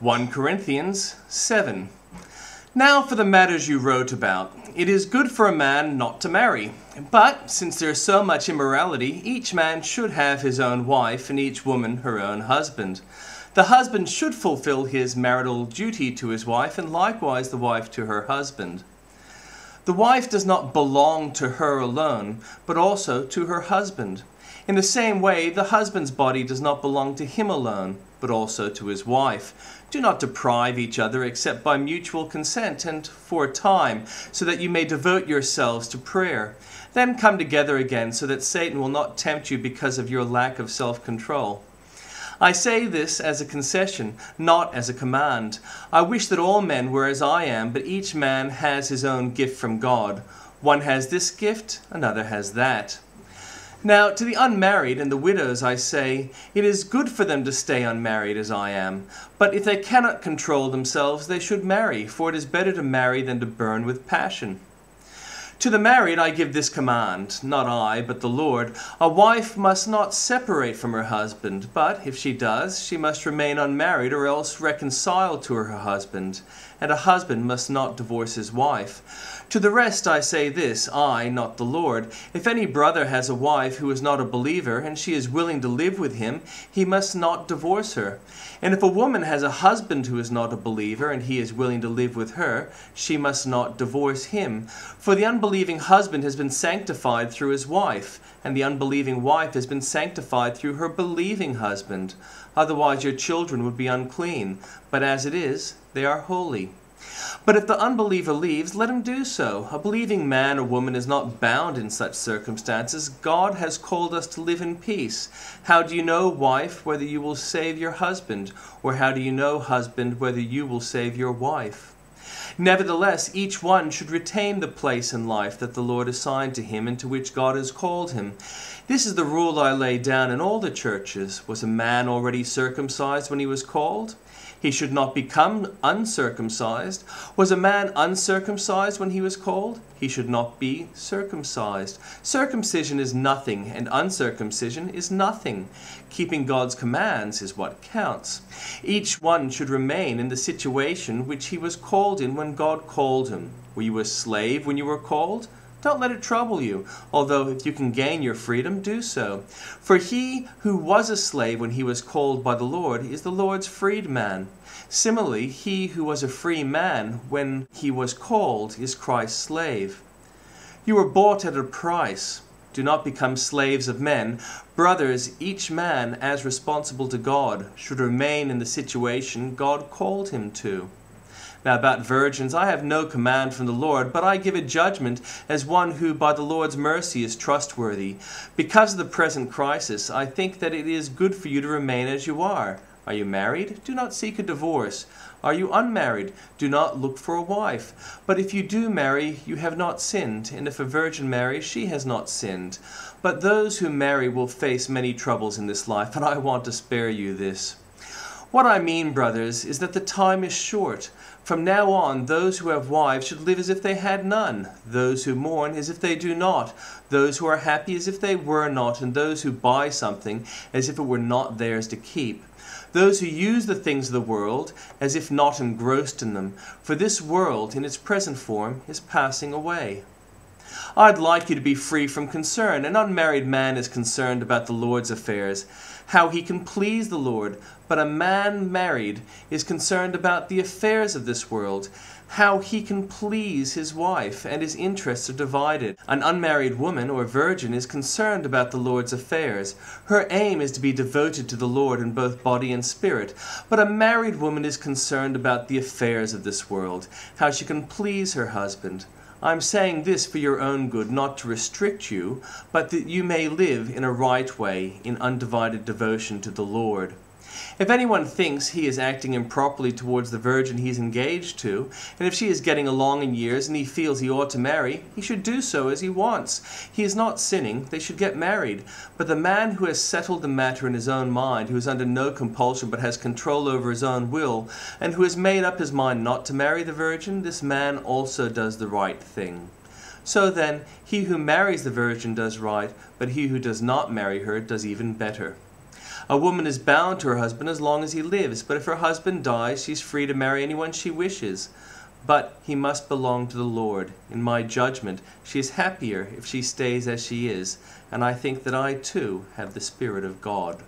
1 Corinthians 7. Now for the matters you wrote about. It is good for a man not to marry. But since there is so much immorality, each man should have his own wife, and each woman her own husband. The husband should fulfill his marital duty to his wife, and likewise the wife to her husband. The wife does not belong to her alone, but also to her husband. In the same way, the husband's body does not belong to him alone, but also to his wife. Do not deprive each other except by mutual consent and for a time, so that you may devote yourselves to prayer. Then come together again, so that Satan will not tempt you because of your lack of self-control. I say this as a concession, not as a command. I wish that all men were as I am, but each man has his own gift from God. One has this gift, another has that. Now, to the unmarried and the widows I say, it is good for them to stay unmarried as I am. But if they cannot control themselves, they should marry, for it is better to marry than to burn with passion. To the married I give this command, not I, but the Lord. A wife must not separate from her husband, but if she does, she must remain unmarried or else reconciled to her husband. And a husband must not divorce his wife. To the rest I say this, I, not the Lord. If any brother has a wife who is not a believer, and she is willing to live with him, he must not divorce her. And if a woman has a husband who is not a believer, and he is willing to live with her, she must not divorce him. For the unbelieving husband has been sanctified through his wife, and the unbelieving wife has been sanctified through her believing husband. Otherwise your children would be unclean, but as it is, they are holy. But if the unbeliever leaves, let him do so. A believing man or woman is not bound in such circumstances. God has called us to live in peace. How do you know, wife, whether you will save your husband? Or how do you know, husband, whether you will save your wife? Nevertheless, each one should retain the place in life that the Lord assigned to him and to which God has called him. This is the rule I lay down in all the churches. Was a man already circumcised when he was called? He should not become uncircumcised. Was a man uncircumcised when he was called? He should not be circumcised. Circumcision is nothing, and uncircumcision is nothing. Keeping God's commands is what counts. Each one should remain in the situation which he was called in when God called him. Were you a slave when you were called? Don't let it trouble you, although if you can gain your freedom, do so. For he who was a slave when he was called by the Lord is the Lord's freedman. Similarly, he who was a free man when he was called is Christ's slave. You were bought at a price. Do not become slaves of men. Brothers, each man, as responsible to God, should remain in the situation God called him to. Now about virgins, I have no command from the Lord, but I give a judgment as one who by the Lord's mercy is trustworthy. Because of the present crisis, I think that it is good for you to remain as you are. Are you married? Do not seek a divorce. Are you unmarried? Do not look for a wife. But if you do marry, you have not sinned, and if a virgin marries, she has not sinned. But those who marry will face many troubles in this life, and I want to spare you this. What I mean, brothers, is that the time is short. From now on, those who have wives should live as if they had none, those who mourn as if they do not, those who are happy as if they were not, and those who buy something as if it were not theirs to keep. Those who use the things of the world as if not engrossed in them, for this world in its present form is passing away. I'd like you to be free from concern. An unmarried man is concerned about the Lord's affairs, how he can please the Lord, but a man married is concerned about the affairs of this world, how he can please his wife, and his interests are divided. An unmarried woman or virgin is concerned about the Lord's affairs. Her aim is to be devoted to the Lord in both body and spirit. But a married woman is concerned about the affairs of this world, how she can please her husband. I'm saying this for your own good, not to restrict you, but that you may live in a right way, in undivided devotion to the Lord. If anyone thinks he is acting improperly towards the virgin he is engaged to, and if she is getting along in years and he feels he ought to marry, he should do so as he wants. He is not sinning, they should get married. But the man who has settled the matter in his own mind, who is under no compulsion but has control over his own will, and who has made up his mind not to marry the virgin, this man also does the right thing. So then, he who marries the virgin does right, but he who does not marry her does even better. A woman is bound to her husband as long as he lives, but if her husband dies, she's free to marry anyone she wishes. But he must belong to the Lord. In my judgment, she is happier if she stays as she is, and I think that I too have the Spirit of God.